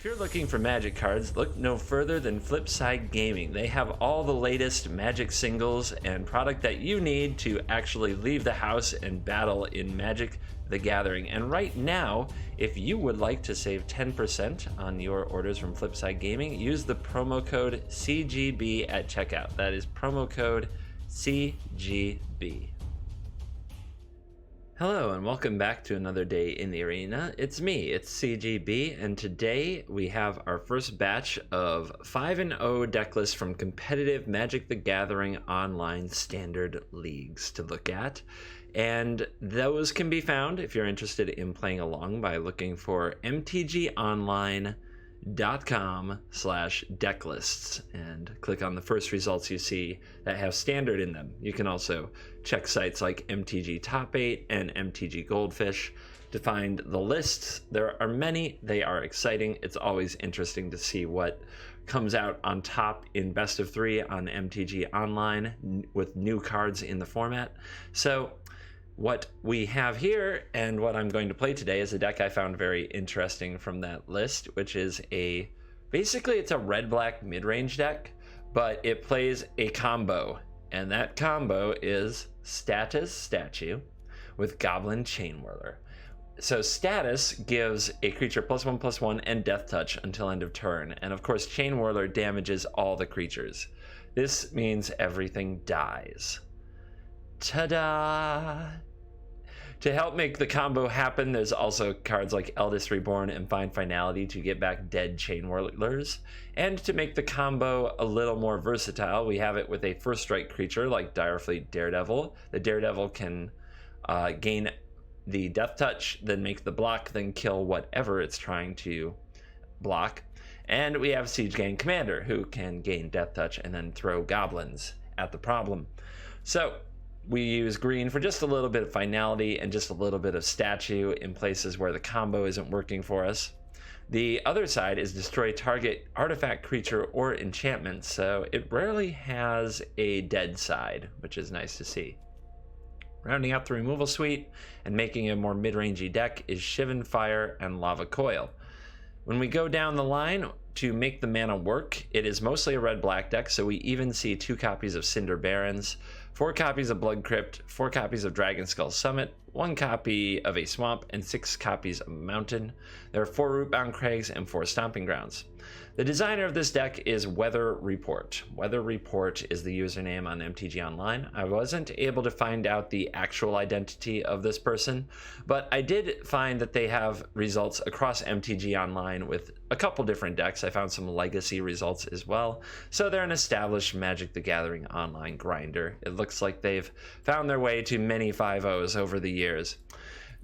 If you're looking for Magic cards, look no further than Flipside Gaming. They have all the latest Magic singles and product that you need to actually leave the house and battle in Magic the Gathering. And right now, if you would like to save 10% on your orders from Flipside Gaming, use the promo code CGB at checkout. That is promo code CGB. Hello and welcome back to another day in the arena. It's me, it's CGB, and today we have our first batch of 5-0 decklists from competitive Magic the Gathering online standard leagues to look at. And those can be found if you're interested in playing along by looking for mtgonline.com/decklists and click on the first results you see that have standard in them. You can also check sites like MTG Top 8 and MTG Goldfish to find the lists. There are many. They are exciting. It's always interesting to see what comes out on top in best of 3 on MTG Online with new cards in the format. So what we have here and what I'm going to play today is a deck I found very interesting from that list, which is basically it's a red-black mid-range deck, but it plays a combo, and that combo is Status Statue with Goblin Chainwhirler. So Status gives a creature +1/+1 and Deathtouch until end of turn, and of course Chainwhirler damages all the creatures. This means everything dies. Ta-da! To help make the combo happen, there's also cards like Eldest Reborn and Find Finality to get back dead Chainwhirlers. And to make the combo a little more versatile, we have it with a first strike creature like Direfleet Daredevil. The Daredevil can gain the Deathtouch, then make the block, then kill whatever it's trying to block. And we have Siege Gang Commander, who can gain Deathtouch and then throw goblins at the problem. So we use green for just a little bit of finality and just a little bit of statue in places where the combo isn't working for us. The other side is destroy target artifact, creature, or enchantment, so it rarely has a dead side, which is nice to see. Rounding out the removal suite and making a more mid-rangey deck is Shivan Fire and Lava Coil. When we go down the line to make the mana work, it is mostly a red-black deck, so we even see 2 copies of Cinder Barrens, 4 copies of Blood Crypt, 4 copies of Dragonskull Summit, 1 copy of a Swamp, and 6 copies of Mountain. There are 4 Rootbound Crags and 4 Stomping Grounds. The designer of this deck is Weather Report. Weather Report is the username on MTG Online. I wasn't able to find out the actual identity of this person, but I did find that they have results across MTG Online with a couple different decks. I found some legacy results as well. So they're an established Magic the Gathering online grinder. It looks like they've found their way to many 5-0s over the years.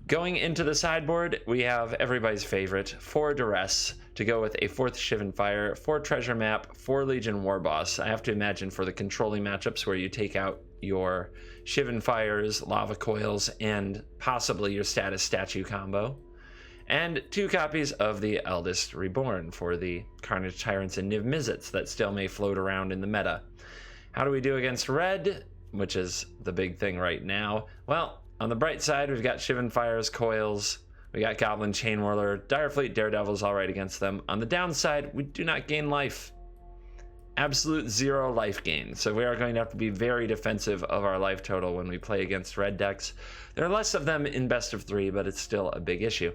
Going into the sideboard, we have everybody's favorite, 4 Duress, to go with a 4th Shivan Fire, 4 Treasure Map, 4 Legion Warboss. I have to imagine for the controlling matchups where you take out your Shivan Fires, Lava Coils, and possibly your Status Statue combo. And 2 copies of the Eldest Reborn for the Carnage Tyrants and Niv Mizzets that still may float around in the meta. How do we do against red, which is the big thing right now? Well, on the bright side, we've got Shivan Fires, Coils, we got Goblin Chainwhirler, Direfleet Daredevil's all right against them. On the downside, we do not gain life. Absolute 0 life gain. So we are going to have to be very defensive of our life total when we play against red decks. There are less of them in best of 3, but it's still a big issue.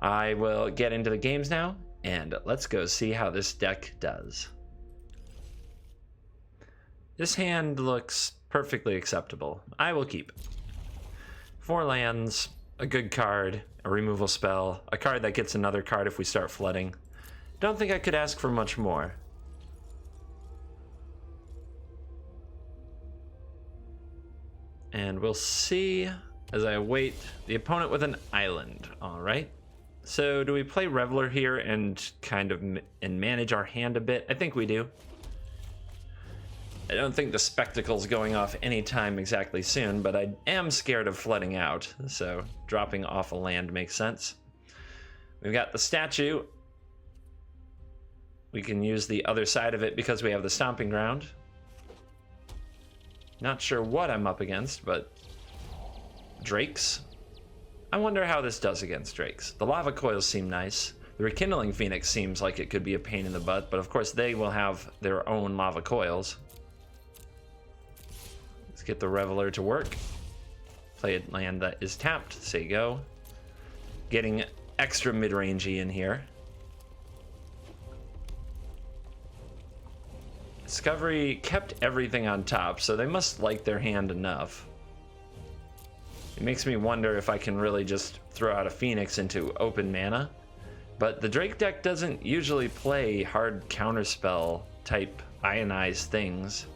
I will get into the games now, and let's go see how this deck does. This hand looks perfectly acceptable. I will keep it. 4 lands, a good card, a removal spell, a card that gets another card if we start flooding. Don't think I could ask for much more. And we'll see as I await the opponent with an island. All right. So do we play Reveler here and kind of manage our hand a bit? I think we do. I don't think the spectacle's going off anytime exactly soon, but I am scared of flooding out, so dropping off a land makes sense. We've got the statue. We can use the other side of it because we have the Stomping Ground. Not sure what I'm up against, but Drakes. I wonder how this does against Drakes. The Lava Coils seem nice. The Rekindling Phoenix seems like it could be a pain in the butt, but of course they will have their own lava coils. Let's get the Reveler to work. Play a land that is tapped, say go. Getting extra mid-rangey in here. Discovery kept everything on top, so they must like their hand enough. It makes me wonder if I can really just throw out a Phoenix into open mana. But the Drake deck doesn't usually play hard counterspell type ionized things.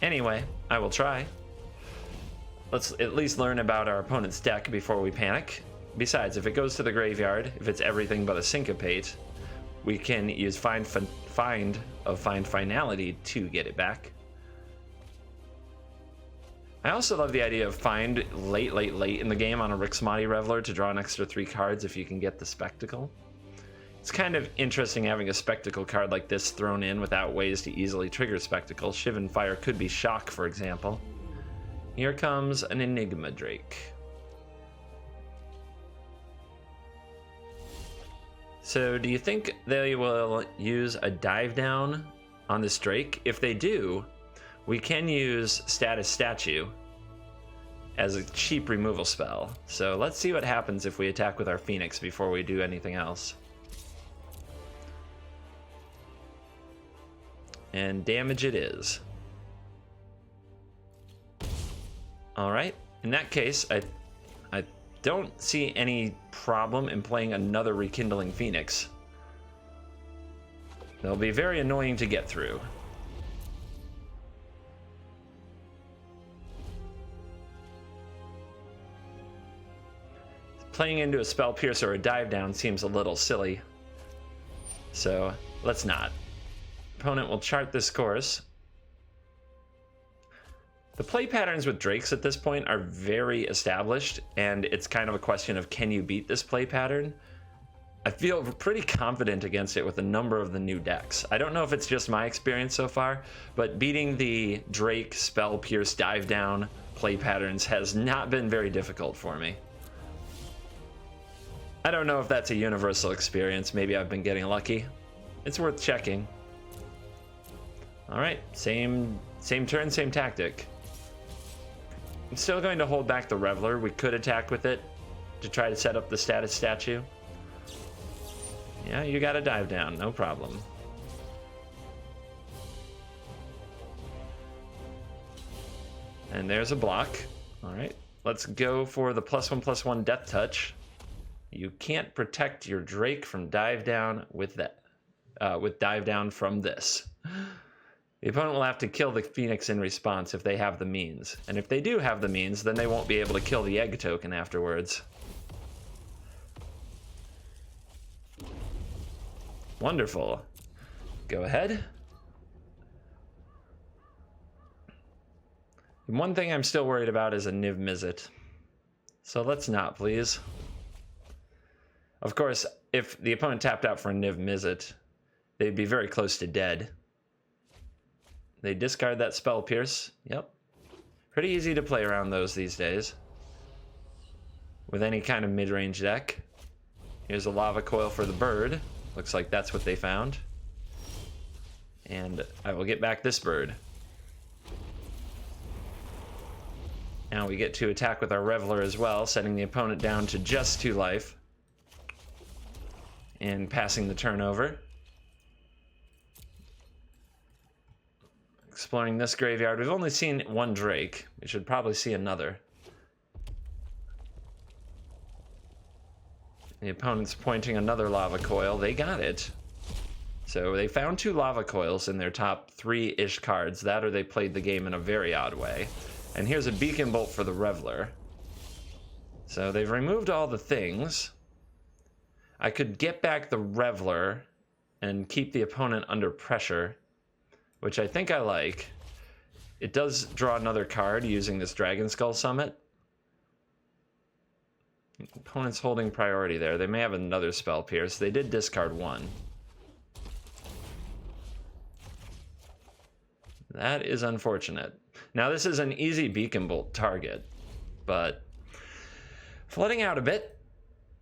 Anyway, I will try. Let's at least learn about our opponent's deck before we panic. Besides, if it goes to the graveyard, if it's everything but a Syncopate, we can use Find Finality to get it back. I also love the idea of Find late in the game on a Rixmati Reveler to draw an extra 3 cards if you can get the Spectacle. It's kind of interesting having a Spectacle card like this thrown in without ways to easily trigger Spectacle. Shivan Fire could be Shock, for example. Here comes an Enigma Drake. So do you think they will use a dive down on this Drake? If they do, we can use Status Statue as a cheap removal spell. So let's see what happens if we attack with our Phoenix before we do anything else. And damage it is. All right, in that case, I don't see any problem in playing another Rekindling Phoenix. They'll be very annoying to get through. Playing into a Spell Pierce or a Dive Down seems a little silly, so let's not. Opponent will chart this course. The play patterns with Drakes at this point are very established, and it's kind of a question of can you beat this play pattern? I feel pretty confident against it with a number of the new decks. I don't know if it's just my experience so far, but beating the Drake, Spell Pierce, Dive Down play patterns has not been very difficult for me. I don't know if that's a universal experience. Maybe I've been getting lucky. It's worth checking. All right, same turn, same tactic. I'm still going to hold back the Reveler. We could attack with it to try to set up the Status Statue. Yeah, you got a Dive Down, no problem. And there's a block. All right, let's go for the +1/+1 Deathtouch. You can't protect your Drake from Dive Down with that, with Dive Down from this. The opponent will have to kill the Phoenix in response if they have the means. And if they do have the means, then they won't be able to kill the egg token afterwards. Wonderful. Go ahead. And one thing I'm still worried about is a Niv Mizzet. So let's not, please. Of course, if the opponent tapped out for a Niv Mizzet, they'd be very close to dead. They discard that Spell Pierce. Yep. Pretty easy to play around those these days. With any kind of mid-range deck. Here's a Lava Coil for the bird. Looks like that's what they found. And I will get back this bird. Now we get to attack with our Reveler as well, setting the opponent down to just 2 life. And passing the turn over. Exploring this graveyard. We've only seen one Drake. We should probably see another. The opponent's pointing another Lava Coil. They got it. So they found 2 Lava Coils in their top 3-ish cards. That or they played the game in a very odd way. And here's a Beacon Bolt for the Reveler. So they've removed all the things. I could get back the Reveler and keep the opponent under pressure, which I think I like. It does draw another card using this Dragon Skull Summit. Opponent's holding priority there. They may have another Spell Pierce. They did discard 1. That is unfortunate. Now this is an easy Beacon Bolt target, but flooding out a bit.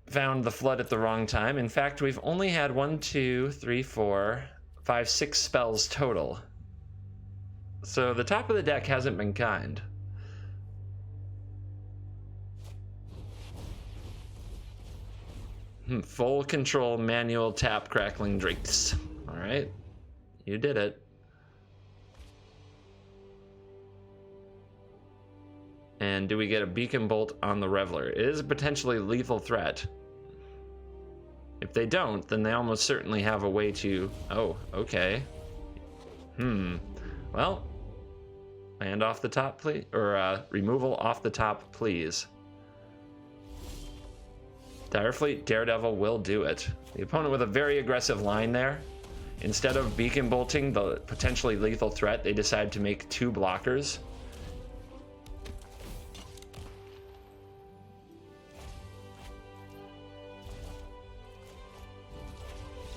found the flood at the wrong time. In fact, we've only had 1, 2, 3, 4, 5, 6 spells total. So the top of the deck hasn't been kind. Full control manual tap Crackling Drakes. All right, you did it. And do we get a Beacon Bolt on the Reveler? It is a potentially lethal threat. If they don't, then they almost certainly have a way to... Oh, okay. Well, land off the top, please. Or removal off the top, please. Direfleet Daredevil will do it. The opponent with a very aggressive line there. Instead of Beacon Bolting the potentially lethal threat, they decide to make 2 blockers.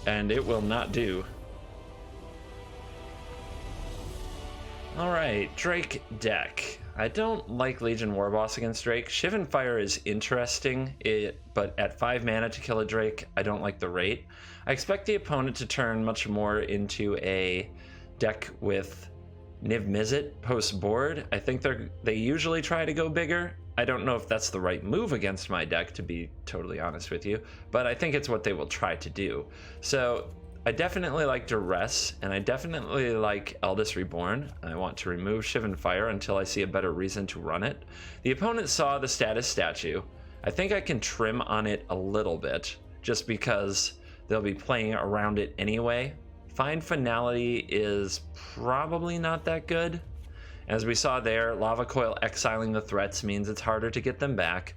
And it will not do. All right, Drake deck. I don't like Legion Warboss against Drake. Shivan Fire is interesting, but at 5 mana to kill a Drake, I don't like the rate. I expect the opponent to turn much more into a deck with Niv Mizzet post board. I think they usually try to go bigger. I don't know if that's the right move against my deck, to be totally honest with you, but I think it's what they will try to do. So I definitely like Duress, and I definitely like Eldest Reborn. I want to remove Shivan Fire until I see a better reason to run it. The opponent saw the status statue. I think I can trim on it a little bit, just because they'll be playing around it anyway. Find Finality is probably not that good. As we saw there, Lava Coil exiling the threats means it's harder to get them back.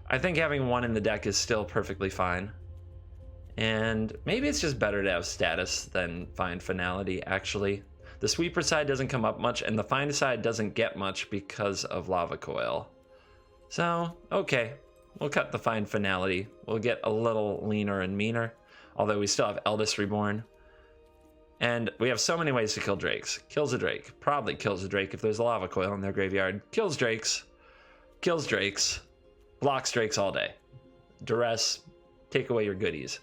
I think having 1 in the deck is still perfectly fine. And maybe it's just better to have status than Find Finality, actually. The Sweeper side doesn't come up much, and the Find side doesn't get much because of Lava Coil. So, okay, we'll cut the Find Finality. We'll get a little leaner and meaner, although we still have Eldest Reborn. And we have so many ways to kill Drakes. Kills a Drake. Probably kills a Drake if there's a Lava Coil in their graveyard. Kills Drakes. Kills Drakes. Blocks Drakes all day. Duress. Take away your goodies.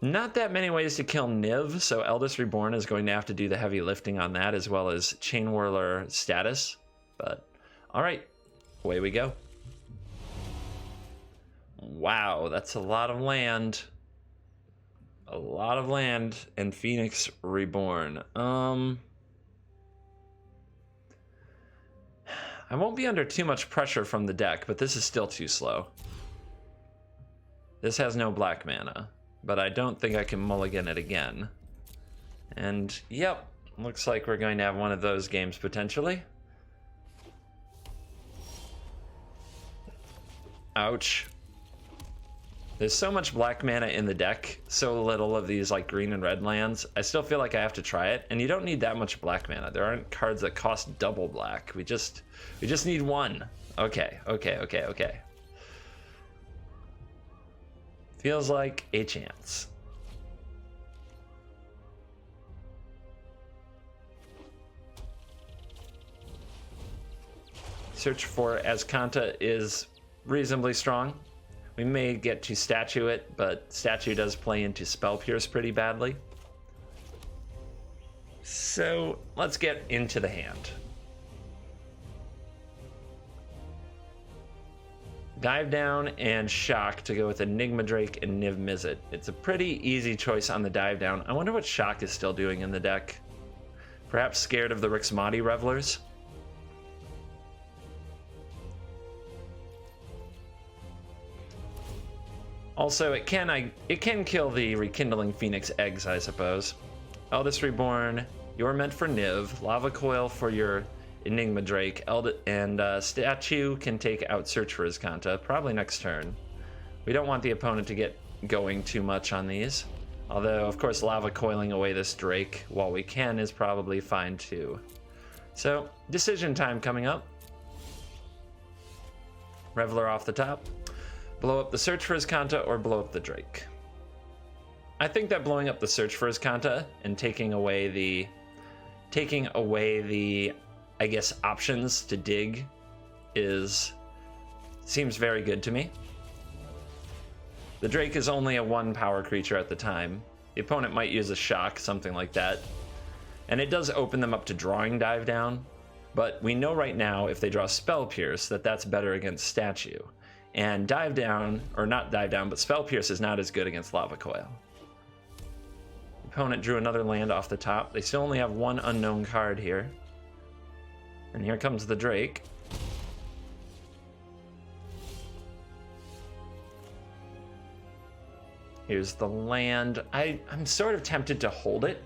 Not that many ways to kill Niv, so Eldest Reborn is going to have to do the heavy lifting on that, as well as Chainwhirler status. But, alright. Away we go. Wow, that's a lot of land. A lot of land and Phoenix Reborn. I won't be under too much pressure from the deck, but this is still too slow. This has no black mana, but I don't think I can mulligan it again. And yep, looks like we're going to have one of those games potentially. Ouch. There's so much black mana in the deck, so little of these like green and red lands. I still feel like I have to try it, and you don't need that much black mana. There aren't cards that cost double black. We just need 1. Okay. Feels like a chance. Search for Azcanta is reasonably strong. We may get to statue it, but statue does play into Spell Pierce pretty badly. So let's get into the hand. Dive Down and Shock to go with Enigma Drake and Niv Mizzet. It's a pretty easy choice on the Dive Down. I wonder what Shock is still doing in the deck. Perhaps scared of the Rixmati Revelers? Also, it can kill the Rekindling Phoenix eggs, I suppose. Eldest Reborn, you're meant for Niv. Lava Coil for your Enigma Drake. And Statue can take out Search for Azcanta, probably next turn. We don't want the opponent to get going too much on these. Although, of course, Lava Coiling away this Drake while we can is probably fine too. So, decision time coming up. Reveler off the top. Blow up the Search for Azcanta or blow up the Drake. I think that blowing up the Search for Azcanta and taking away the, I guess, options to dig seems very good to me. The Drake is only a 1 power creature at the time. The opponent might use a shock, something like that. And it does open them up to drawing Dive Down, but we know right now if they draw Spell Pierce that that's better against Statue. And Dive Down, or not Dive Down, but Spell Pierce is not as good against Lava Coil. The opponent drew another land off the top. They still only have 1 unknown card here. And here comes the Drake. Here's the land. I'm sort of tempted to hold it.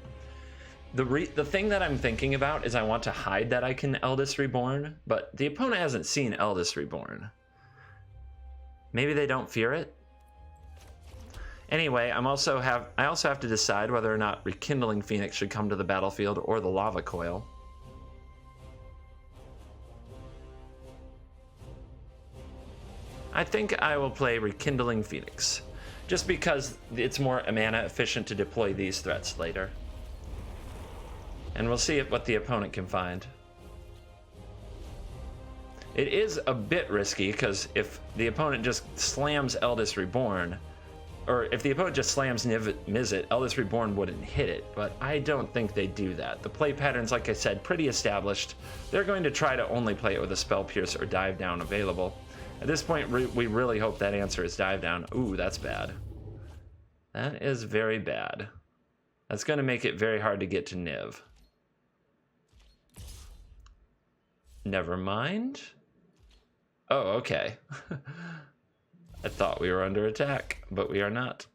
The thing that I'm thinking about is I want to hide that I can Eldest Reborn, but the opponent hasn't seen Eldest Reborn. Maybe they don't fear it. Anyway, I also have to decide whether or not Rekindling Phoenix should come to the battlefield or the Lava Coil. I think I will play Rekindling Phoenix, just because it's more mana efficient to deploy these threats later. And we'll see what the opponent can find. It is a bit risky, because if the opponent just slams Eldest Reborn, or if the opponent just slams Izzet, Eldest Reborn wouldn't hit it, but I don't think they do that. The play pattern's, like I said, pretty established. They're going to try to only play it with a Spell Pierce or Dive Down available. At this point, we really hope that answer is Dive Down. Ooh, that's bad. That is very bad. That's going to make it very hard to get to Niv. Never mind. Oh, okay. I thought we were under attack, but we are not.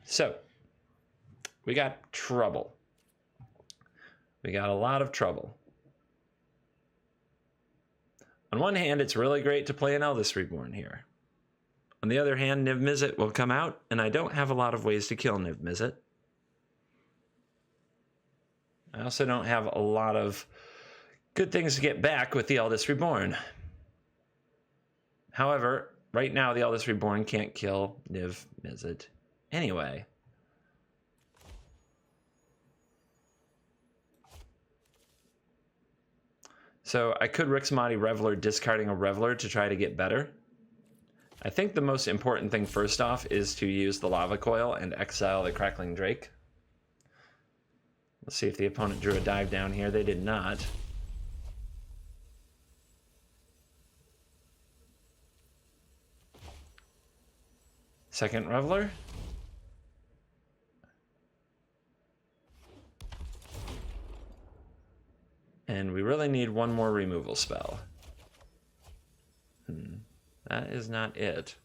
So, we got trouble. We got a lot of trouble. On one hand, it's really great to play an Eldest Reborn here. On the other hand, Niv Mizzet will come out, and I don't have a lot of ways to kill Niv Mizzet. I also don't have a lot of good things to get back with the Eldest Reborn. However, right now the Eldest Reborn can't kill Niv Mizzet anyway. So I could Rixmati Reveler, discarding a Reveler to try to get better. I think the most important thing first off is to use the Lava Coil and exile the Crackling Drake. Let's see if the opponent drew a Dive Down here. They did not. Second Reveler. And we really need one more removal spell. That is not it.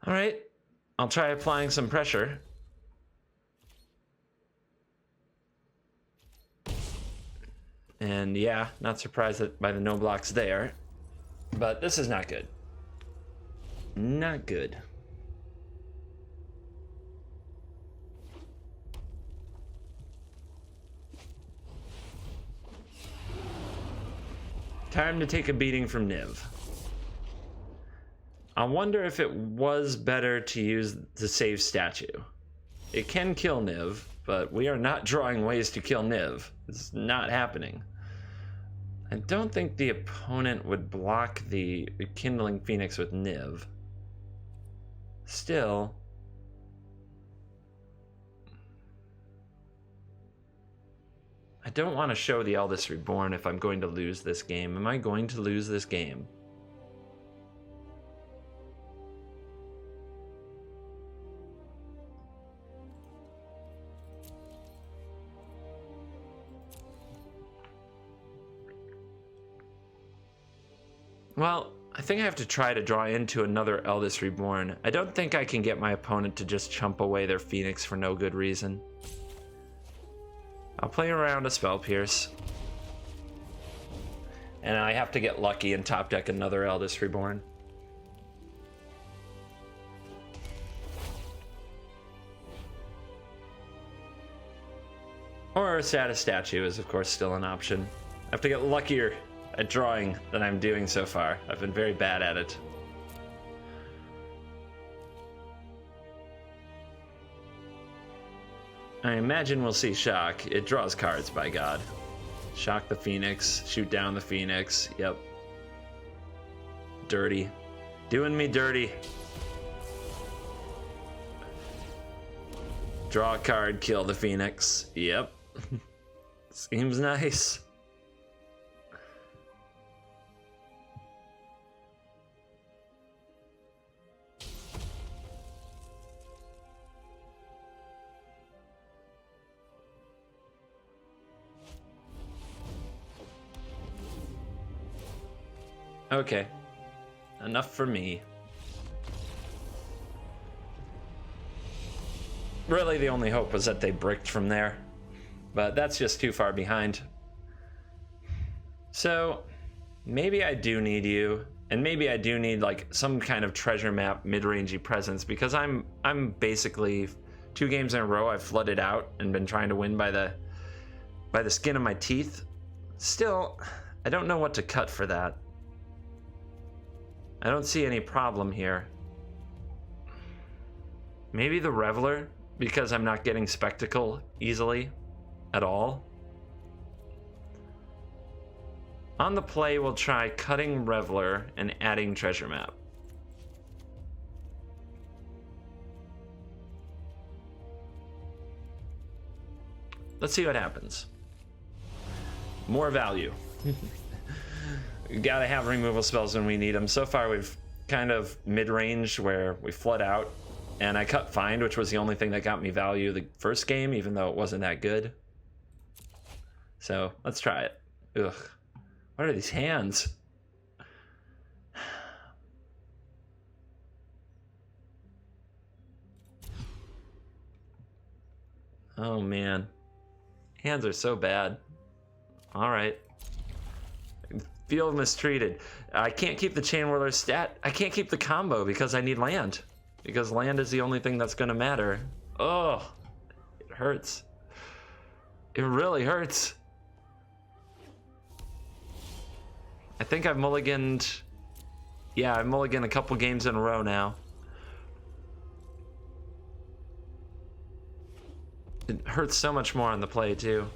All right, I'll try applying some pressure. And yeah, not surprised by the no blocks there, but this is not good. Not good. Time to take a beating from Niv. I wonder if it was better to use the save statue. It can kill Niv, but we are not drawing ways to kill Niv. It's not happening. I don't think the opponent would block the Rekindling Phoenix with Niv. Still, I don't want to show the Eldest Reborn if I'm going to lose this game. Am I going to lose this game? Well, I think I have to try to draw into another Eldest Reborn. I don't think I can get my opponent to just chump away their Phoenix for no good reason. I'll play around a Spell Pierce. And I have to get lucky and top deck another Eldest Reborn. Or a Status Statue is of course still an option. I have to get luckier at drawing than I'm doing so far. I've been very bad at it. I imagine we'll see Shock. It draws cards, by God. Shock the Phoenix, shoot down the Phoenix, yep. Dirty. Doing me dirty. Draw a card, kill the Phoenix. Yep. Seems nice. Okay. Enough for me. Really, the only hope was that they bricked from there. But that's just too far behind. So, maybe I do need you. And maybe I do need like some kind of treasure map mid-rangey presence, because I'm basically 2 games in a row I've flooded out and been trying to win by the skin of my teeth. Still, I don't know what to cut for that. I don't see any problem here. Maybe the Reveler, because I'm not getting Spectacle easily at all. On the play, we'll try cutting Reveler and adding Treasure Map. Let's see what happens. More value. We gotta have removal spells when we need them. So far, we've kind of mid-range where we flood out, and I cut Find, which was the only thing that got me value the first game, even though it wasn't that good. So let's try it. Ugh, what are these hands? Oh man, hands are so bad. All right. Feel mistreated. I can't keep the Chainwhirler stat. I can't keep the combo because I need land. Because land is the only thing that's gonna matter. Oh, it hurts. It really hurts. I think I've mulliganed. Yeah, I've mulliganed a couple games in a row now. It hurts so much more on the play too.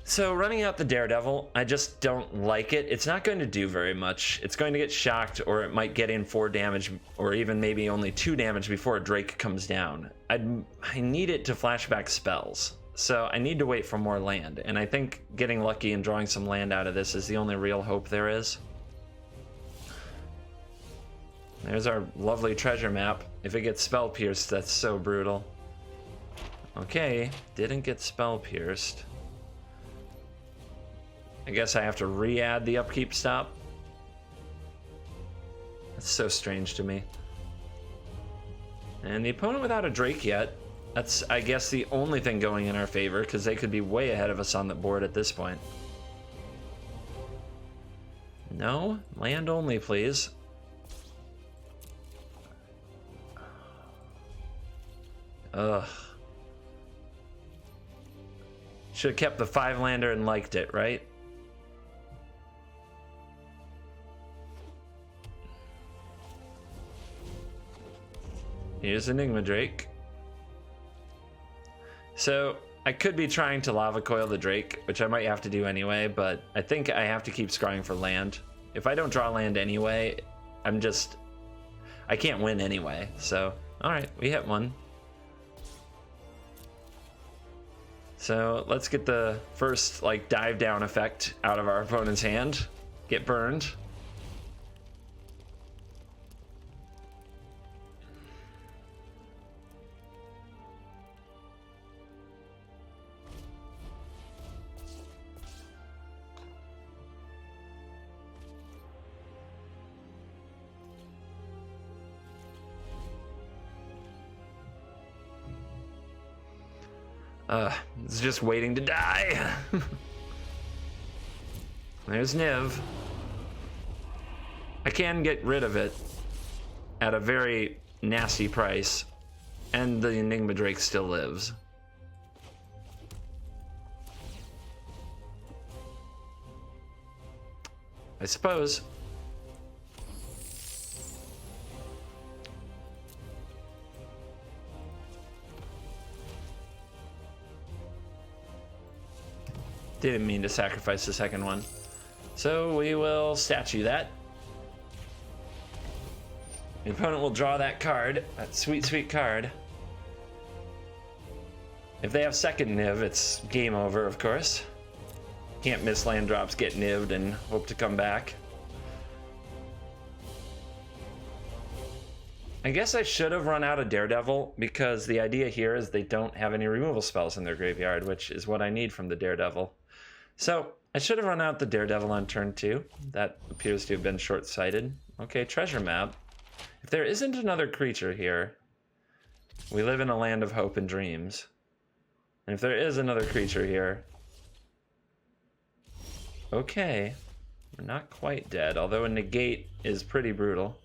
So running out the Daredevil, I just don't like it. It's not going to do very much. It's going to get shocked, or it might get in 4 damage, or even maybe only 2 damage before a Drake comes down. I need it to flashback spells, so I need to wait for more land, and I think getting lucky and drawing some land out of this is the only real hope there is. There's our lovely treasure map. If it gets spell pierced, that's so brutal. Okay, didn't get spell pierced. I guess I have to re-add the upkeep stop. That's so strange to me. And the opponent without a Drake yet. That's, I guess, the only thing going in our favor, because they could be way ahead of us on the board at this point. No? Land only, please. Ugh. Should have kept the 5-lander and liked it, right? Here's Enigma Drake. So I could be trying to Lava Coil the Drake, which I might have to do anyway, but I think I have to keep scrying for land. If I don't draw land anyway, I can't win anyway. So, all right, we hit one. So let's get the first like dive down effect out of our opponent's hand. Get burned. It's just waiting to die. There's Niv. I can get rid of it at a very nasty price, and the Enigma Drake still lives. I suppose. Didn't mean to sacrifice the second one. So we will statue that. The opponent will draw that card, that sweet, sweet card. If they have second Niv, it's game over, of course. Can't miss land drops, get niv'd, and hope to come back. I guess I should have run out of Daredevil, because the idea here is they don't have any removal spells in their graveyard, which is what I need from the Daredevil. So I should have run out the Daredevil on turn 2. That appears to have been short-sighted. Okay, treasure map. If there isn't another creature here, we live in a land of hope and dreams. And if there is another creature here, okay, we're not quite dead, although a negate is pretty brutal.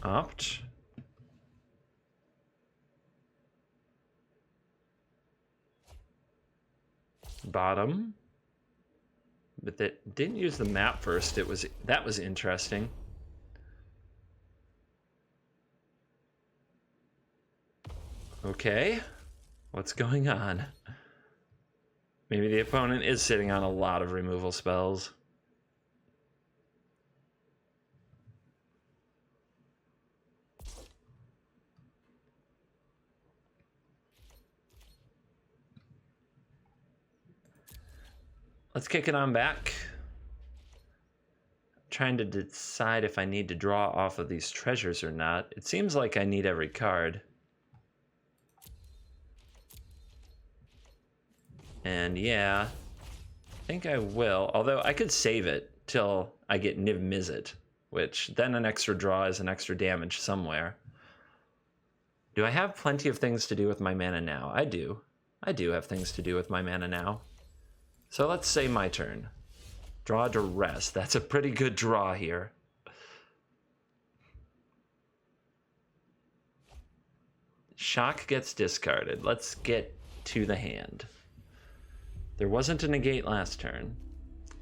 Opt. Bottom. But that didn't use the map first. That was interesting. Okay. What's going on? Maybe the opponent is sitting on a lot of removal spells. Let's kick it on back. I'm trying to decide if I need to draw off of these treasures or not. It seems like I need every card. And yeah, I think I will. Although I could save it till I get Niv Mizzet, which then an extra draw is an extra damage somewhere. Do I have plenty of things to do with my mana now? I do. I do have things to do with my mana now. So let's say my turn. Draw Duress. That's a pretty good draw here. Shock gets discarded. Let's get to the hand. There wasn't a negate last turn.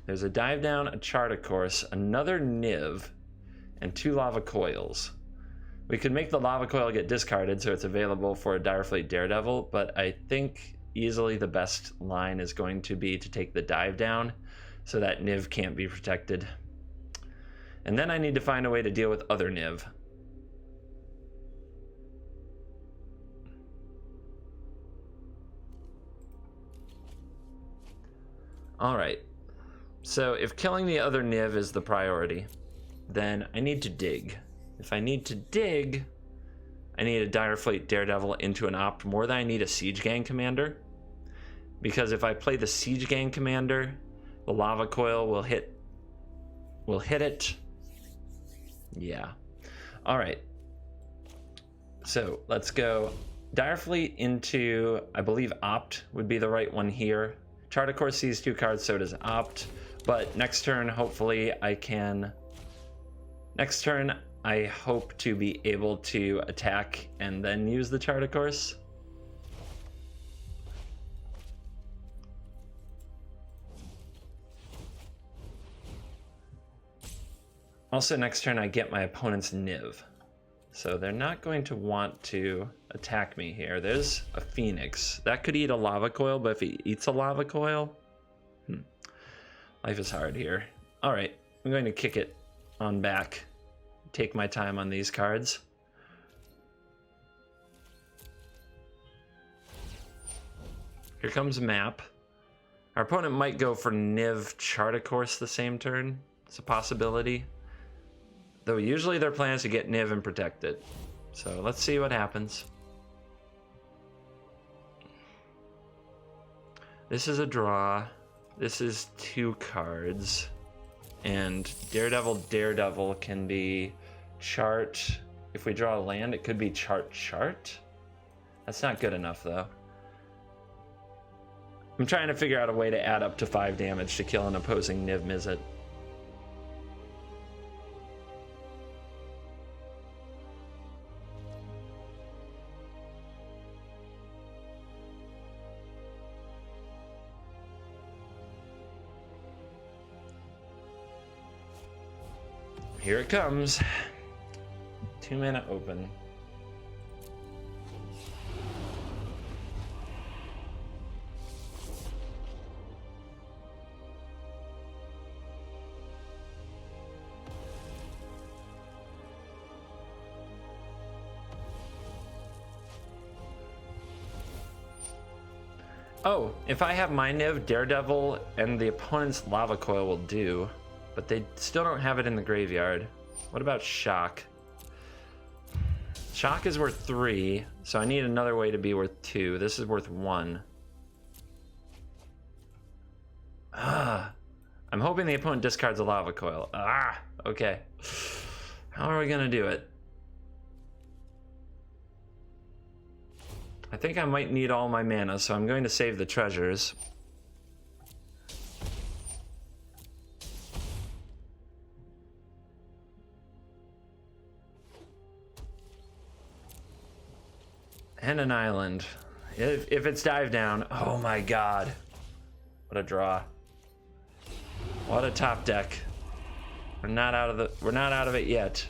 There's a dive down, a chart of course, another Niv, and 2 lava coils. We could make the lava coil get discarded so it's available for a Direfleet Daredevil, but I think easily the best line is going to be to take the dive down so that Niv can't be protected. And then I need to find a way to deal with other Niv. Alright, so if killing the other Niv is the priority, then I need to dig. If I need to dig, I need a Direfleet Daredevil into an opt more than I need a Siege Gang Commander. Because if I play the Siege Gang Commander, the Lava Coil will hit it. Yeah. Alright. So let's go Direfleet into, I believe opt would be the right one here. Chart of course sees 2 cards, so does opt. But next turn, hopefully I can... Next turn, I hope to be able to attack and then use the chart of course. Also, next turn I get my opponent's Niv. So they're not going to want to attack me here. There's a Phoenix. That could eat a lava coil, but if he eats a lava coil... Life is hard here. Alright, I'm going to kick it on back. Take my time on these cards. Here comes a map. Our opponent might go for Niv Chart of course the same turn. It's a possibility. Though usually their plan is to get Niv and protect it. So let's see what happens. This is a draw. This is 2 cards. And Daredevil can be chart. If we draw a land, it could be chart. That's not good enough though. I'm trying to figure out a way to add up to 5 damage to kill an opposing Niv Mizzet. Here it comes. 2 mana open. Oh, if I have my Niv, Daredevil, and the opponent's Lava Coil will do, but they still don't have it in the graveyard. What about Shock? Shock is worth 3, so I need another way to be worth 2. This is worth 1. I'm hoping the opponent discards a Lava Coil. Okay. How are we gonna do it? I think I might need all my mana, so I'm going to save the treasures. And an island. If it's dive down, oh my god. What a draw. What a top deck. We're not out of it yet.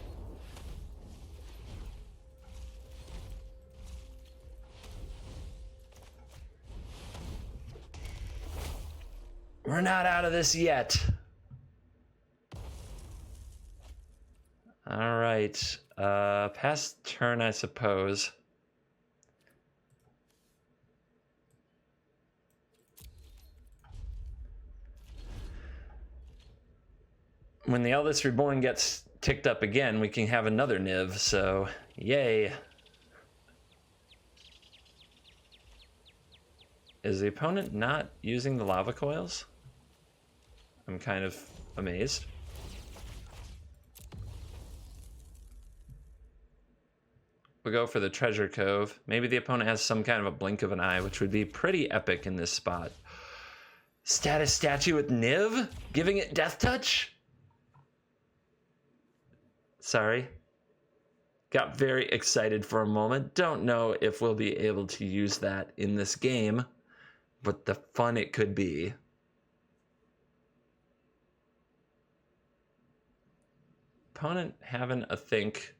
We're not out of this yet. All right. Past turn, I suppose. When the Eldest Reborn gets ticked up again, we can have another Niv, so yay. Is the opponent not using the Lava Coils? I'm kind of amazed. We'll go for the Treasure Cove. Maybe the opponent has some kind of a blink of an eye, which would be pretty epic in this spot. Status statue with Niv? Giving it Deathtouch? Sorry. Got very excited for a moment. Don't know if we'll be able to use that in this game, but the fun it could be. Opponent having a think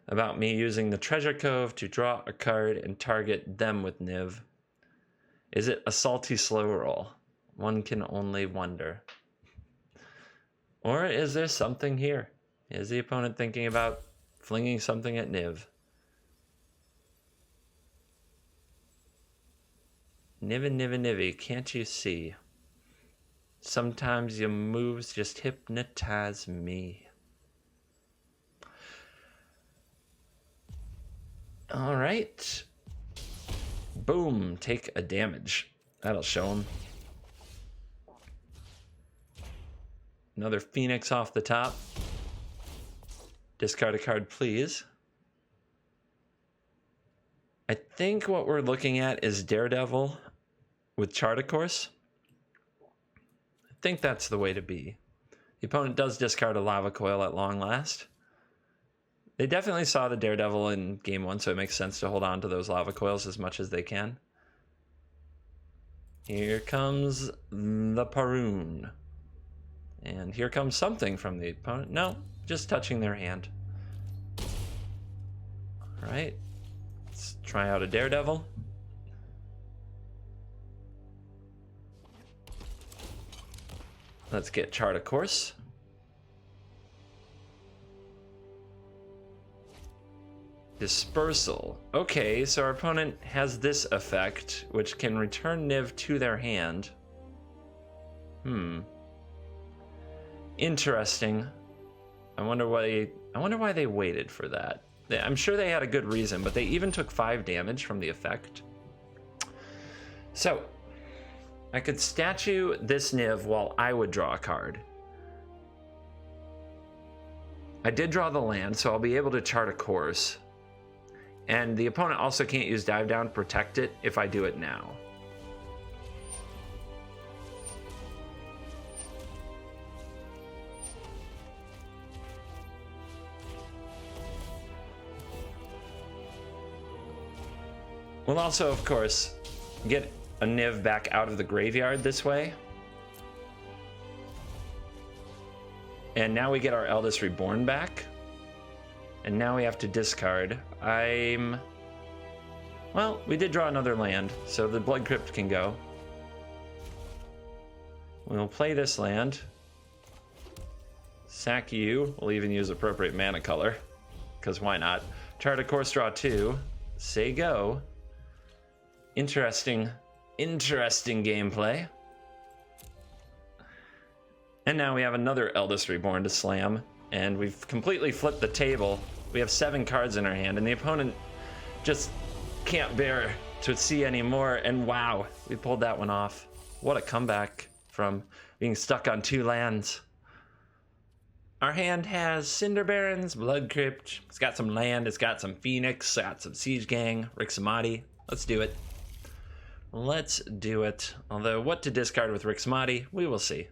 about me using the Treasure Cove to draw a card and target them with Niv. Is it a salty slow roll? One can only wonder. Or is there something here? Is the opponent thinking about flinging something at Niv? Nivy, can't you see? Sometimes your moves just hypnotize me. All right. Boom, take a damage. That'll show him. Another Phoenix off the top. Discard a card, please. I think what we're looking at is Daredevil with Chart a Course. I think that's the way to be. The opponent does discard a Lava Coil at long last. They definitely saw the Daredevil in game 1, so it makes sense to hold on to those Lava Coils as much as they can. Here comes the Parun. And here comes something from the opponent. No, just touching their hand. All right. Let's try out a Daredevil. Let's get Chart a Course. Dispersal. Okay, so our opponent has this effect, which can return Niv to their hand. Interesting. I wonder why they waited for that. I'm sure they had a good reason, but they even took 5 damage from the effect. So, I could statue this Niv while I would draw a card. I did draw the land, so I'll be able to Chart a Course. And the opponent also can't use Dive Down to protect it if I do it now. We'll also, of course, get a Niv back out of the graveyard this way. And now we get our Eldest Reborn back. And now we have to discard. Well, we did draw another land, so the Blood Crypt can go. We'll play this land. Sack you. We'll even use appropriate mana color, because why not? Chart a course, draw 2. Say go. Interesting gameplay. And now we have another Eldest Reborn to slam, and we've completely flipped the table. We have 7 cards in our hand, and the opponent just can't bear to see any more. And wow, we pulled that one off. What a comeback from being stuck on 2 lands. Our hand has Cinder Barrens, Blood Crypt. It's got some land. It's got some Phoenix. It's got some Siege Gang, Rixamati. Let's do it. Let's do it. Although, what to discard with Rixamati, we will see.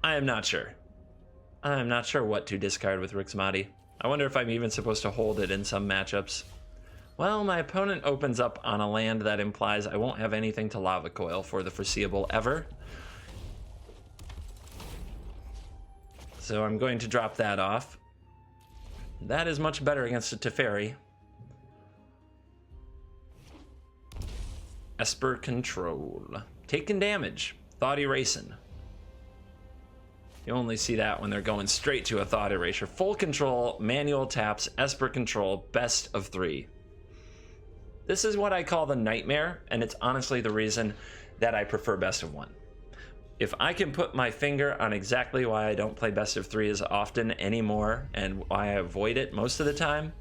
I am not sure. I am not sure what to discard with Rixamati. I wonder if I'm even supposed to hold it in some matchups. Well, my opponent opens up on a land that implies I won't have anything to Lava Coil for the foreseeable ever. So I'm going to drop that off. That is much better against a Teferi. Esper Control. Taking damage. Thought Erasing. You only see that when they're going straight to a Thought Erasure. Full control, manual taps, Esper Control, best of 3. This is what I call the nightmare, and it's honestly the reason that I prefer best of 1. If I can put my finger on exactly why I don't play best of 3 as often anymore, and why I avoid it most of the time,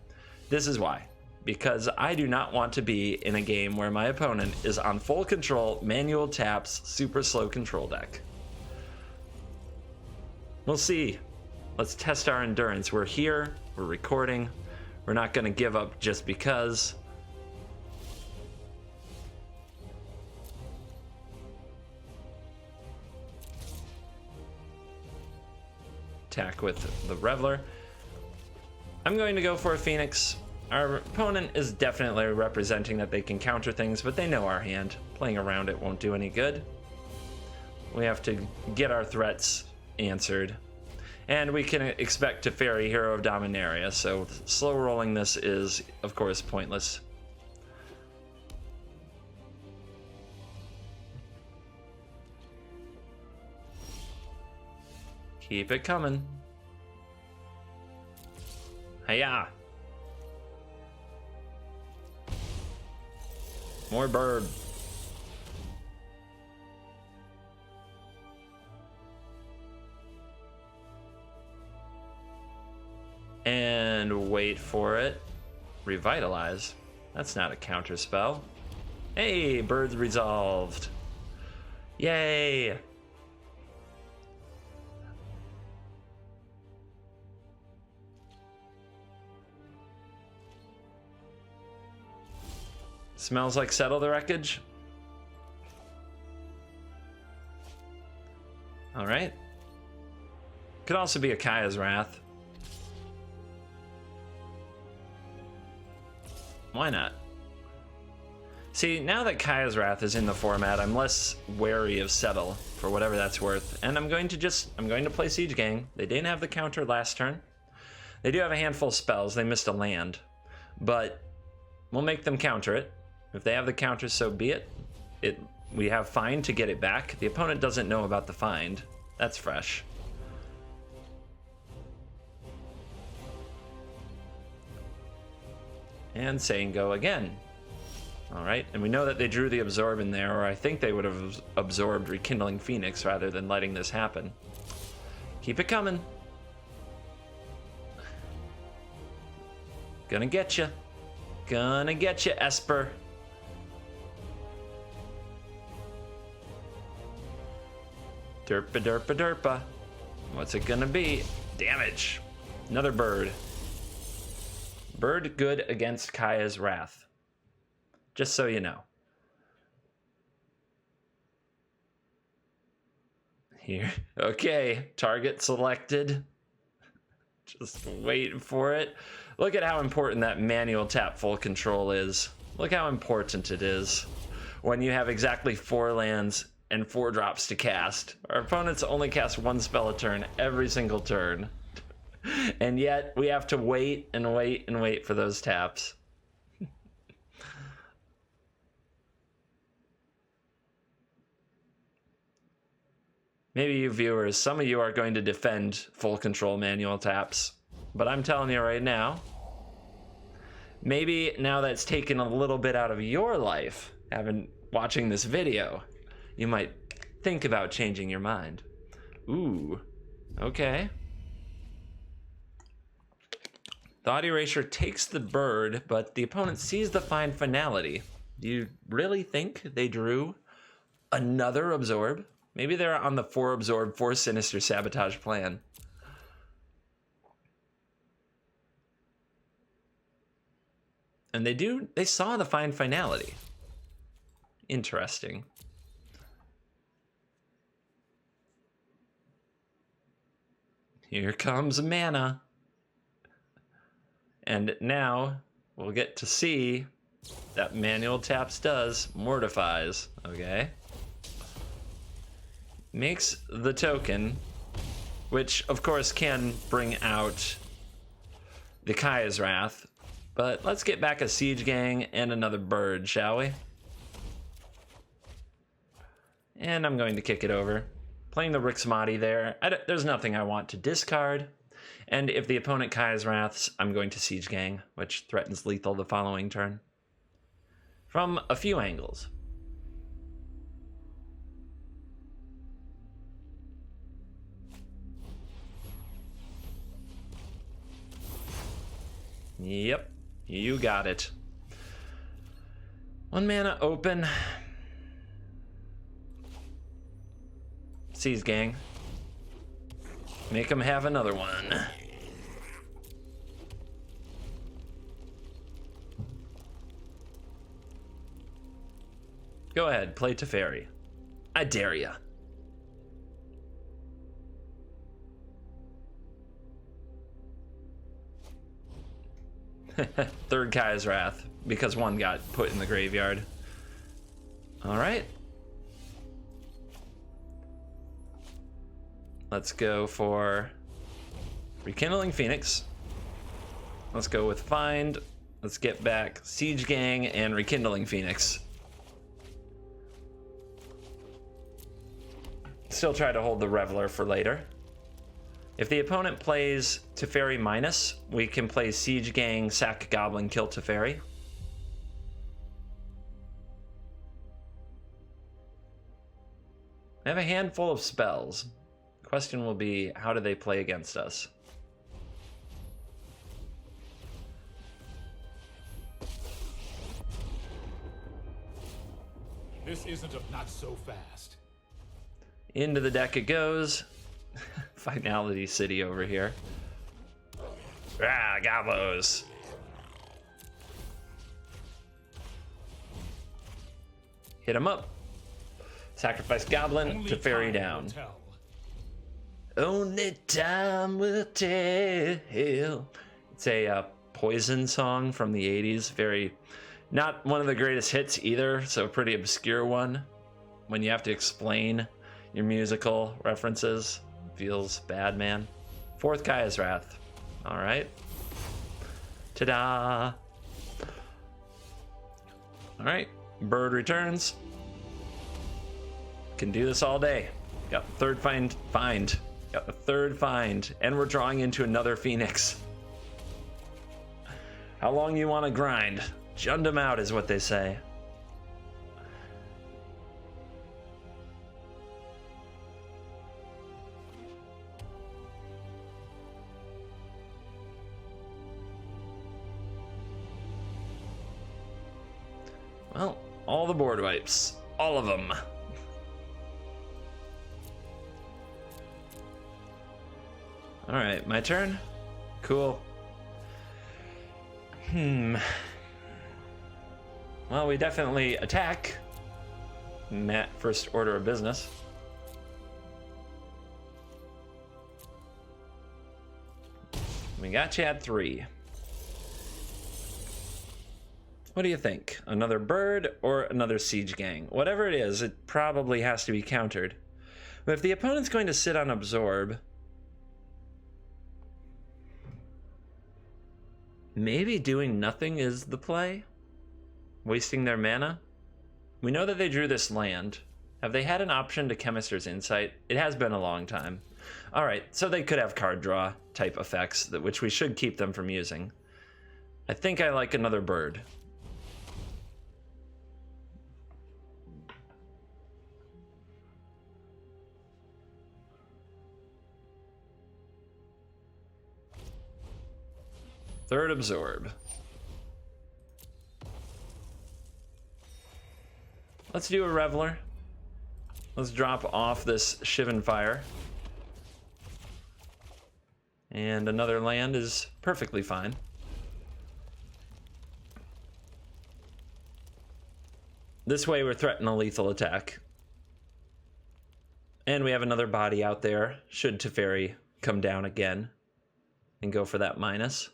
this is why. Because I do not want to be in a game where my opponent is on full control, manual taps, super slow control deck. We'll see. Let's test our endurance. We're here, we're recording, we're not going to give up just because. Attack with the Reveler. I'm going to go for a Phoenix. Our opponent is definitely representing that they can counter things, but they know our hand. Playing around it won't do any good. We have to get our threats answered. And we can expect Teferi, Hero of Dominaria, so slow rolling this is, of course, pointless. Keep it coming. Hiya! More bird. And wait for it. Revitalize. That's not a counter spell. Hey, bird's resolved. Yay! Smells like Settle the Wreckage. All right. Could also be a Kaya's Wrath. Why not? See, now that Kaya's Wrath is in the format, I'm less wary of Settle, for whatever that's worth. And I'm going to play Siege Gang. They didn't have the counter last turn. They do have a handful of spells. They missed a land. But we'll make them counter it. If they have the counter, so be it. We have Find to get it back. The opponent doesn't know about the Find. That's fresh. And saying go again. All right, and we know that they drew the Absorb in there, or I think they would have absorbed Rekindling Phoenix rather than letting this happen. Keep it coming. Gonna get you. Gonna get you, Esper. Derpa derpa derpa. What's it gonna be? Damage. Another bird. Bird good against Kaya's Wrath. Just so you know. Here. Okay. Target selected. Just waiting for it. Look at how important that manual tap full control is. Look how important it is when you have exactly 4 lands and 4 drops to cast. Our opponents only cast 1 spell a turn every single turn. And yet we have to wait and wait and wait for those taps. Maybe you viewers, some of you are going to defend full control manual taps, but I'm telling you right now, maybe now that's taken a little bit out of your life, watching this video, you might think about changing your mind. Ooh, okay. Thought Erasure takes the bird, but the opponent sees the Find Finality. Do you really think they drew another Absorb? Maybe they're on the 4 Absorb, 4 Sinister Sabotage plan. And they saw the Find Finality. Interesting. Here comes mana. And now we'll get to see that manual taps does mortifies, okay? Makes the token, which of course can bring out the Kaya's Wrath, but let's get back a Siege Gang and another bird, shall we? And I'm going to kick it over. Playing the Rixmati there. There's nothing I want to discard. And if the opponent Kaya's Wraths, I'm going to Siege Gang, which threatens lethal the following turn. From a few angles. Yep, you got it. 1 mana open. Siege Gang. Make them have another one. Go ahead, play Teferi. I dare ya. Third Kaya's Wrath, because 1 got put in the graveyard. All right. Let's go for Rekindling Phoenix. Let's go with Find. Let's get back Siege Gang and Rekindling Phoenix. Still try to hold the Reveler for later. If the opponent plays Teferi minus, we can play Siege Gang, sack Goblin, kill Teferi. I have a handful of spells. The question will be, how do they play against us? This isn't a not so fast. Into the deck it goes. Finality City over here. Ah, Gobos. Hit him up. Sacrifice Goblin to Teferi down. Only time will tell. It's a Poison song from the 80s. Not one of the greatest hits either, so a pretty obscure one. When you have to explain your musical references, feels bad, man. 4th Kaya's Wrath. All right. Ta-da. All right, bird returns. Can do this all day. Got the 3rd find. Got the 3rd find, and we're drawing into another Phoenix. How long you want to grind? Jund 'em out is what they say. Well, all the board wipes. All of them. All right, my turn? Cool. Well, we definitely attack. Matt, first order of business. We got you at 3. What do you think? Another bird or another siege gang? Whatever it is, it probably has to be countered. But if the opponent's going to sit on absorb, maybe doing nothing is the play? Wasting their mana? We know that they drew this land. Have they had an option to Chemist's Insight? It has been a long time. Alright, so they could have card draw type effects, which we should keep them from using. I think I like another bird. Third absorb. Let's do a Reveler. Let's drop off this Shivan Fire. And another land is perfectly fine. This way we're threatening a lethal attack. And we have another body out there, should Teferi come down again and go for that minus.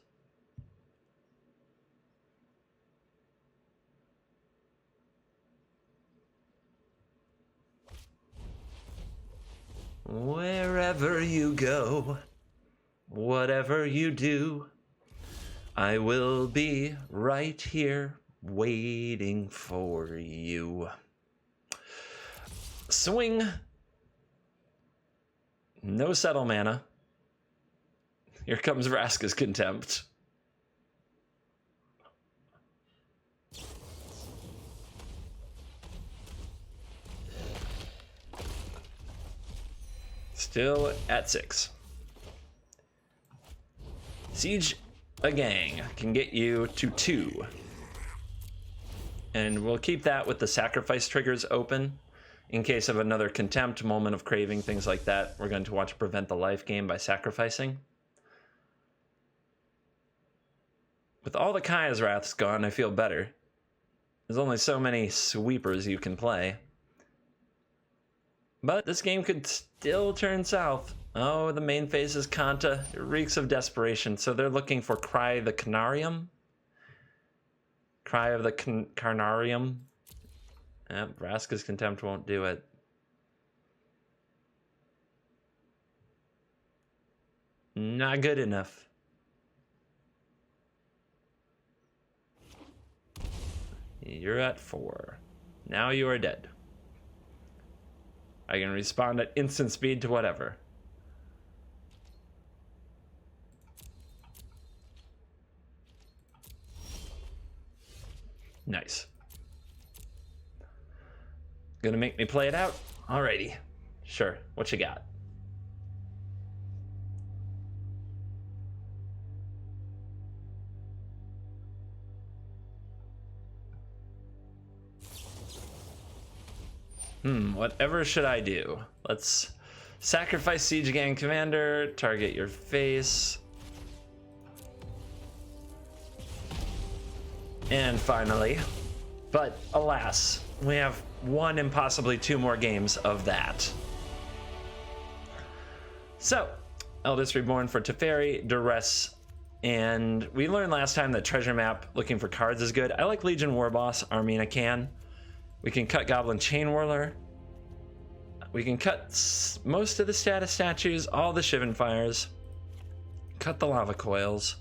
Wherever you go, whatever you do, I will be right here waiting for you. Swing. No settle mana. Here comes Vraska's Contempt. Still at 6. Siege a gang can get you to 2. And we'll keep that with the sacrifice triggers open in case of another contempt, moment of craving, things like that. We're going to want to prevent the life gain by sacrificing. With all the Kaya's Wraths gone, I feel better. There's only so many sweepers you can play. But this game could still turn south. Oh, the main phase is Kanta. It reeks of desperation. So they're looking for Cry the Canarium. Cry of the Carnarium. Vraska's Contempt won't do it. Not good enough. You're at 4. Now you are dead. I can respond at instant speed to whatever. Nice. Gonna make me play it out? Alrighty. Sure. What you got? Whatever should I do? Let's sacrifice Siege Gang Commander, target your face. And finally, but alas, we have 1 and possibly 2 more games of that. So, Eldest Reborn for Teferi, Duress, and we learned last time that treasure map looking for cards is good. I like Legion Warboss, Armina can. We can cut Goblin Chainwhirler. We can cut most of the status statues, all the Shivan Fires. Cut the Lava Coils.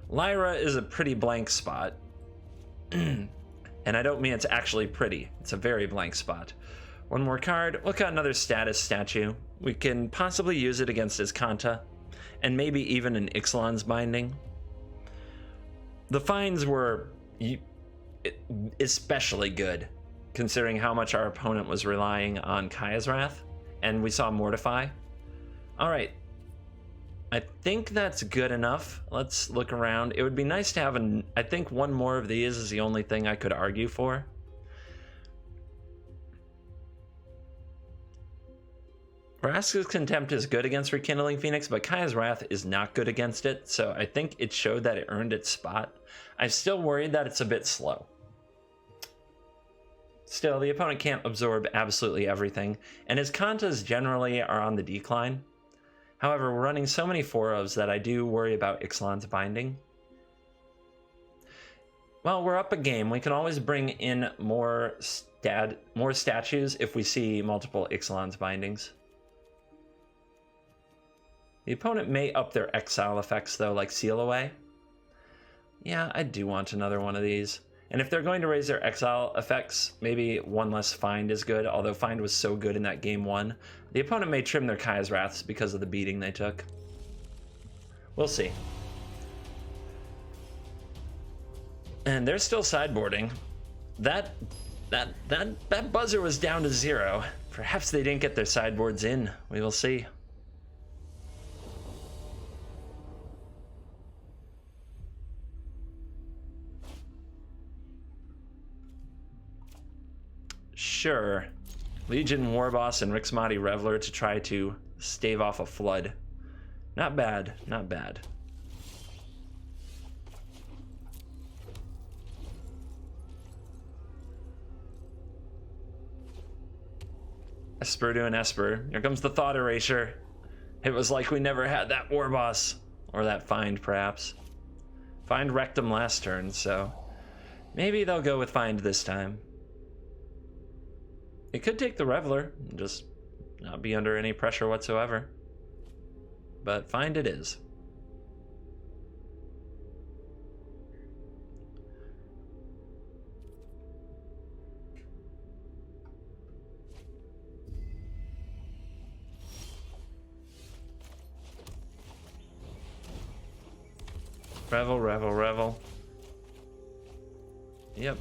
Lyra is a pretty blank spot. And I don't mean it's actually pretty. It's a very blank spot. 1 more card. We'll cut another status statue. We can possibly use it against his Kanta. And maybe even an Ixalan's Binding. The finds were especially good, considering how much our opponent was relying on Kaya's Wrath, and we saw Mortify. All right, I think that's good enough. Let's look around. It would be nice to have I think 1 more of these is the only thing I could argue for. Vraska's Contempt is good against Rekindling Phoenix, but Kaya's Wrath is not good against it, so I think it showed that it earned its spot. I'm still worried that it's a bit slow. Still, the opponent can't absorb absolutely everything, and his Kantas generally are on the decline. However, we're running so many 4-ofs that I do worry about Ixalan's Binding. Well, we're up a game. We can always bring in more statues if we see multiple Ixalan's bindings. The opponent may up their exile effects, though, like Seal Away. Yeah, I do want another one of these. And if they're going to raise their exile effects, maybe one less Find is good, although Find was so good in that game 1. The opponent may trim their Kaya's Wraths because of the beating they took. We'll see. And they're still sideboarding. That buzzer was down to 0. Perhaps they didn't get their sideboards in. We will see. Sure. Legion Warboss and Rixmati Reveler to try to stave off a flood. Not bad, not bad. Esper doing Esper. Here comes the Thought Erasure. It was like we never had that Warboss. Or that Find, perhaps. Find wrecked them last turn, so maybe they'll go with Find this time. It could take the Reveler and just not be under any pressure whatsoever. But Find it is. Revel, revel, revel. Yep.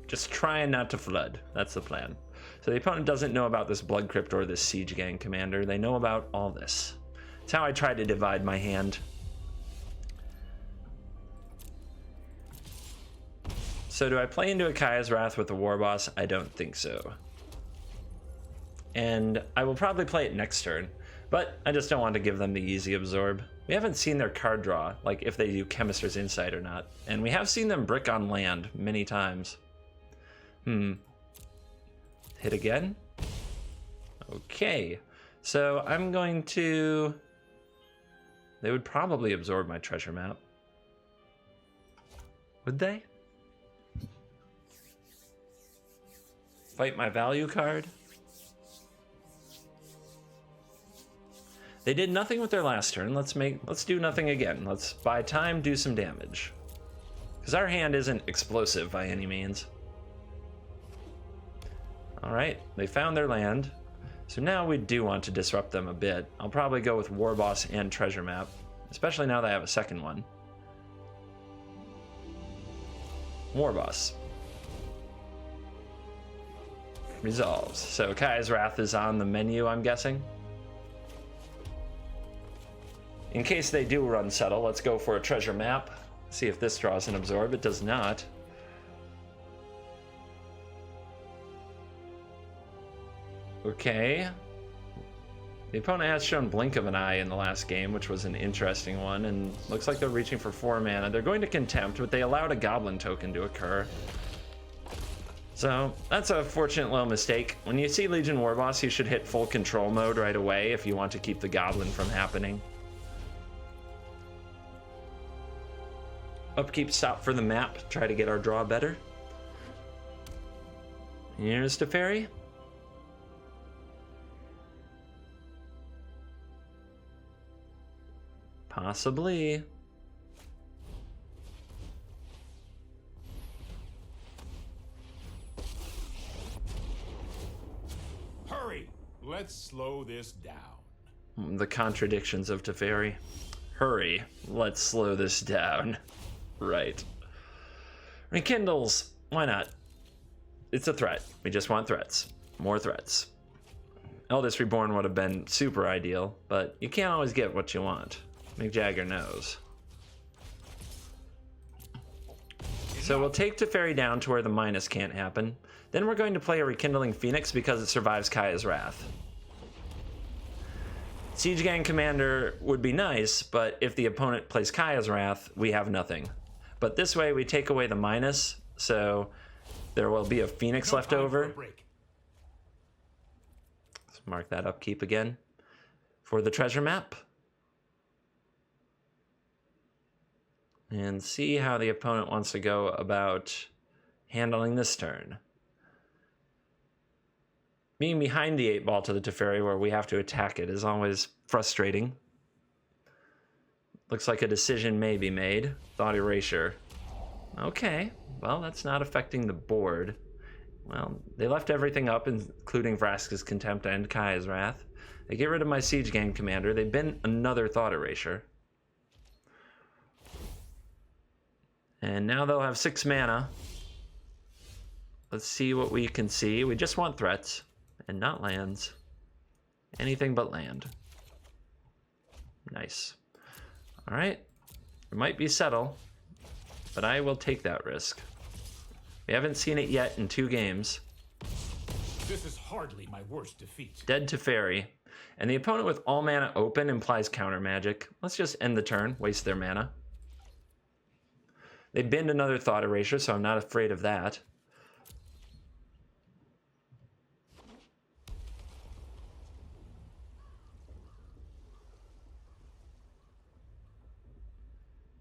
Just trying not to flood. That's the plan. So the opponent doesn't know about this Blood Crypt or this Siege Gang commander. They know about all this. It's how I try to divide my hand. So do I play into a Kaya's Wrath with a Warboss? I don't think so. And I will probably play it next turn, but I just don't want to give them the easy absorb. We haven't seen their card draw, like if they do Chemister's Insight or not. And we have seen them brick on land many times. Hit again? Okay. So I'm going to... They would probably absorb my treasure map. Would they? Fight my value card? They did nothing with their last turn. Let's do nothing again. Let's buy time, do some damage. Because our hand isn't explosive by any means. Alright, they found their land. So now we do want to disrupt them a bit. I'll probably go with Warboss and Treasure Map, especially now that I have a second one. Warboss. Resolves. So Kaya's Wrath is on the menu, I'm guessing. In case they do run Settle, let's go for a Treasure Map. See if this draws an Absorb. It does not. Okay. The opponent has shown Blink of an Eye in the last game, which was an interesting one, and looks like they're reaching for 4 mana. They're going to Contempt, but they allowed a Goblin token to occur. So that's a fortunate little mistake. When you see Legion Warboss, you should hit full control mode right away if you want to keep the Goblin from happening. Upkeep, stop for the map, try to get our draw better. Here's to Fairy. Possibly. Hurry! Let's slow this down. The contradictions of Teferi. Hurry, let's slow this down. Right. Rekindles. Why not? It's a threat. We just want threats. More threats. Eldest Reborn would have been super ideal, but you can't always get what you want. Mick Jagger knows. So we'll take Teferi down to where the minus can't happen. Then we're going to play a Rekindling Phoenix because it survives Kaya's Wrath. Siege Gang Commander would be nice, but if the opponent plays Kaya's Wrath, we have nothing. But this way we take away the minus, so there will be a Phoenix left over. Let's mark that upkeep again for the treasure map. and see how the opponent wants to go about handling this turn. Being behind the 8-ball to the Teferi where we have to attack it is always frustrating. Looks like a decision may be made. Thought Erasure. Okay, well, that's not affecting the board. Well, they left everything up, including Vraska's Contempt and Kaya's Wrath. They get rid of my Siege Gang Commander. They bin another Thought Erasure. And now they'll have 6 mana. Let's see what we can see. We just want threats. And not lands. Anything but land. Nice. Alright. It might be settle, but I will take that risk. We haven't seen it yet in 2 games. This is hardly my worst defeat. Dead Teferi. And the opponent with all mana open implies counter magic. Let's just end the turn, waste their mana. They binned another Thought Erasure, so I'm not afraid of that.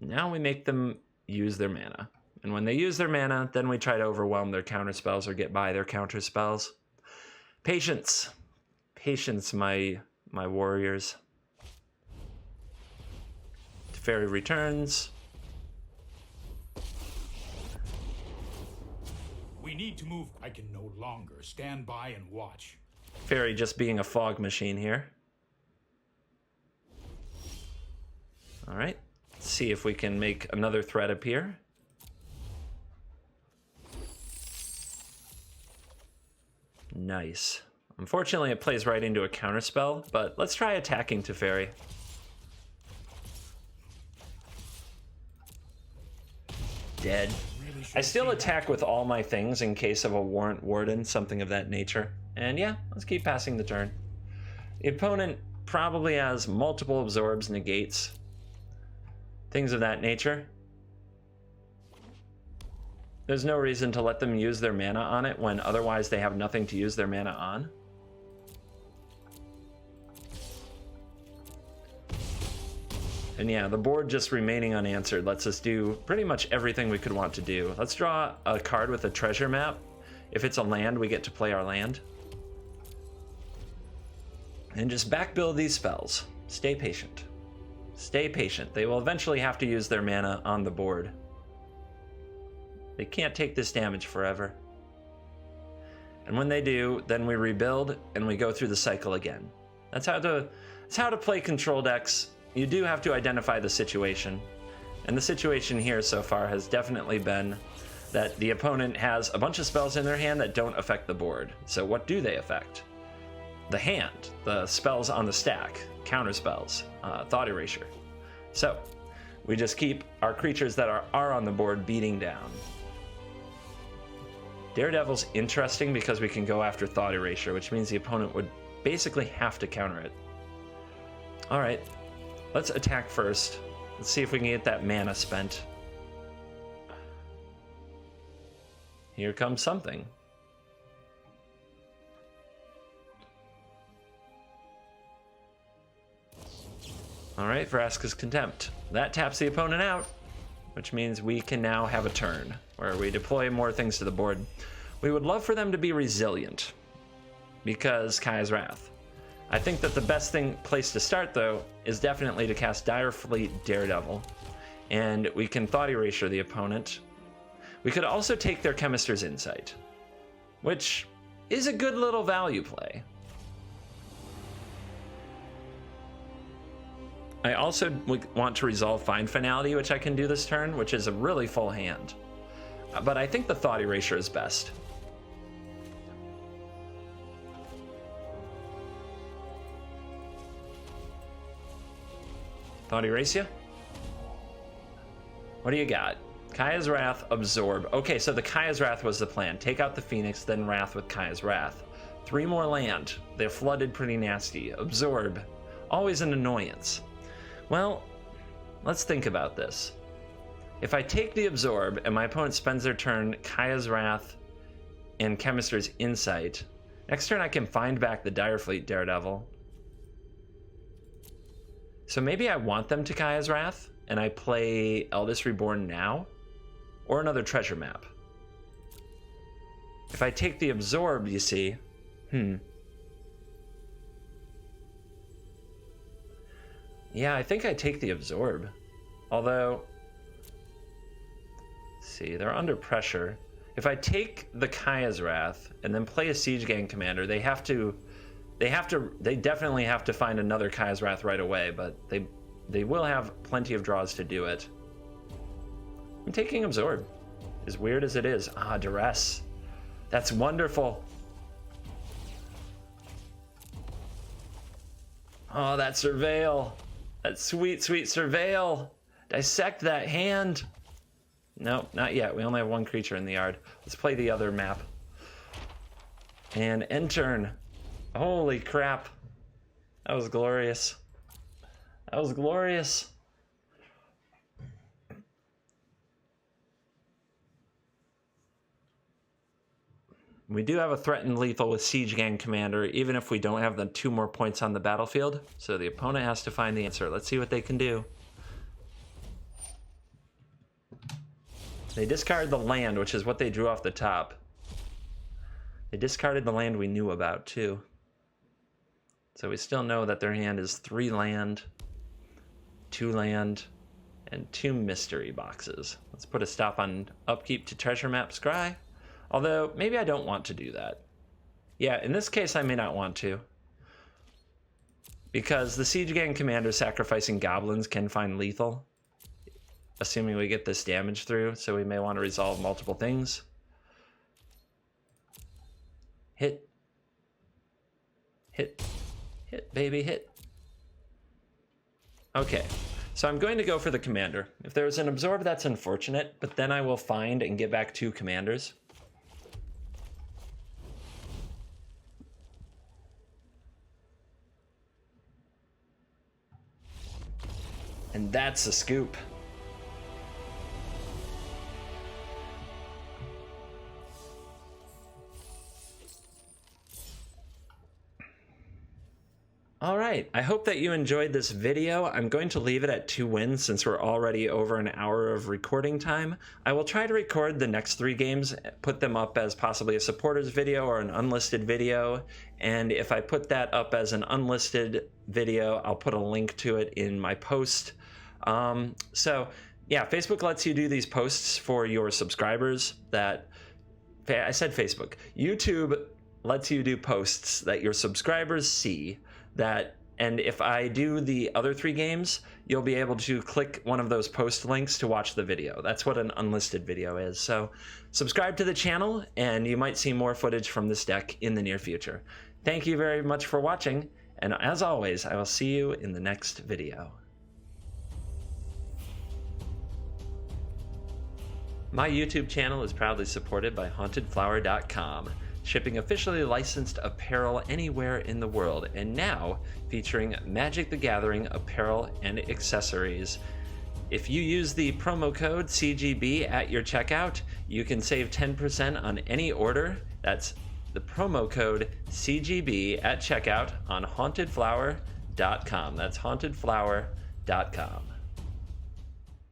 Now we make them use their mana. And when they use their mana, then we try to overwhelm their counter spells or get by their counter spells. Patience. Patience, my warriors. Teferi returns. We need to move. I can no longer stand by and watch. Teferi just being a fog machine here. All right. Let's see if we can make another threat appear. Nice. Unfortunately, it plays right into a counterspell, but let's try attacking Teferi. Dead. I still attack with all my things in case of a Warrant Warden, something of that nature. And yeah, let's keep passing the turn. The opponent probably has multiple absorbs, negates, things of that nature. There's no reason to let them use their mana on it when otherwise they have nothing to use their mana on. And yeah, the board just remaining unanswered lets us do pretty much everything we could want to do. Let's draw a card with a treasure map. If it's a land, we get to play our land. And just backbuild these spells. Stay patient. Stay patient. They will eventually have to use their mana on the board. They can't take this damage forever. And when they do, then we rebuild and we go through the cycle again. That's how to play control decks. You do have to identify the situation. And the situation here so far has definitely been that the opponent has a bunch of spells in their hand that don't affect the board. So what do they affect? The hand, the spells on the stack, counter spells, Thought Erasure. So we just keep our creatures that are on the board beating down. Daredevil's interesting because we can go after Thought Erasure, which means the opponent would basically have to counter it. All right, let's attack first. Let's see if we can get that mana spent. Here comes something. All right, Vraska's Contempt. That taps the opponent out, which means we can now have a turn where we deploy more things to the board. We would love for them to be resilient because Kaya's Wrath. I think that the best place to start, though, is definitely to cast Dire Fleet Daredevil, and we can Thought Erasure the opponent. We could also take their Chemist's Insight, which is a good little value play. I also want to resolve Find Finality, which I can do this turn, which is a really full hand. But I think the Thought Erasure is best. Thought Erasure? What do you got? Kaya's Wrath, Absorb. Okay, so the Kaya's Wrath was the plan. Take out the Phoenix, then Wrath with Kaya's Wrath. 3 more land. They're flooded pretty nasty. Absorb. Always an annoyance. Well, let's think about this. If I take the Absorb and my opponent spends their turn Kaya's Wrath and Chemist's Insight, next turn I can find back the Dire Fleet Daredevil. So maybe I want them to Kaya's Wrath and I play Eldest Reborn now, or another treasure map. If I take the Absorb, you see, yeah, I think I take the Absorb. Although, let's see, they're under pressure. If I take the Kaya's Wrath and then play a Siege Gang commander, they definitely have to find another Kaya's Wrath right away, but they will have plenty of draws to do it. I'm taking Absorb, as weird as it is. Ah, Duress. That's wonderful. Oh, that Surveil. That sweet, sweet Surveil. Dissect that hand. No, not yet. We only have one creature in the yard. Let's play the other map. And end turn. Holy crap. That was glorious. That was glorious. We do have a threatened lethal with Siege Gang Commander, even if we don't have the 2 more points on the battlefield. So the opponent has to find the answer. Let's see what they can do. They discarded the land, which is what they drew off the top. They discarded the land we knew about, too. So we still know that their hand is 3 land, 2 land, and 2 mystery boxes. Let's put a stop on upkeep to treasure map Scry. Although, maybe I don't want to do that. Yeah, in this case, I may not want to. Because the Siege Gang Commander sacrificing goblins can find lethal, assuming we get this damage through, so we may want to resolve multiple things. Hit. Hit. Hit, baby, hit. Okay, so I'm going to go for the commander. If there's an Absorb, that's unfortunate, but then I will find and get back 2 commanders. And that's a scoop. All right, I hope that you enjoyed this video. I'm going to leave it at 2 wins since we're already over an hour of recording time. I will try to record the next 3 games, put them up as possibly a supporters video or an unlisted video. And if I put that up as an unlisted video, I'll put a link to it in my post. So yeah, Facebook lets you do these posts for your subscribers I said Facebook. YouTube lets you do posts that your subscribers see and if I do the other 3 games, you'll be able to click one of those post links to watch the video. That's what an unlisted video is. So subscribe to the channel and you might see more footage from this deck in the near future. Thank you very much for watching, and as always, I will see you in the next video. My YouTube channel is proudly supported by HauntedFlower.com, shipping officially licensed apparel anywhere in the world, and now featuring Magic the Gathering apparel and accessories. If you use the promo code CGB at your checkout, you can save 10% on any order. That's the promo code CGB at checkout on HauntedFlower.com. That's HauntedFlower.com.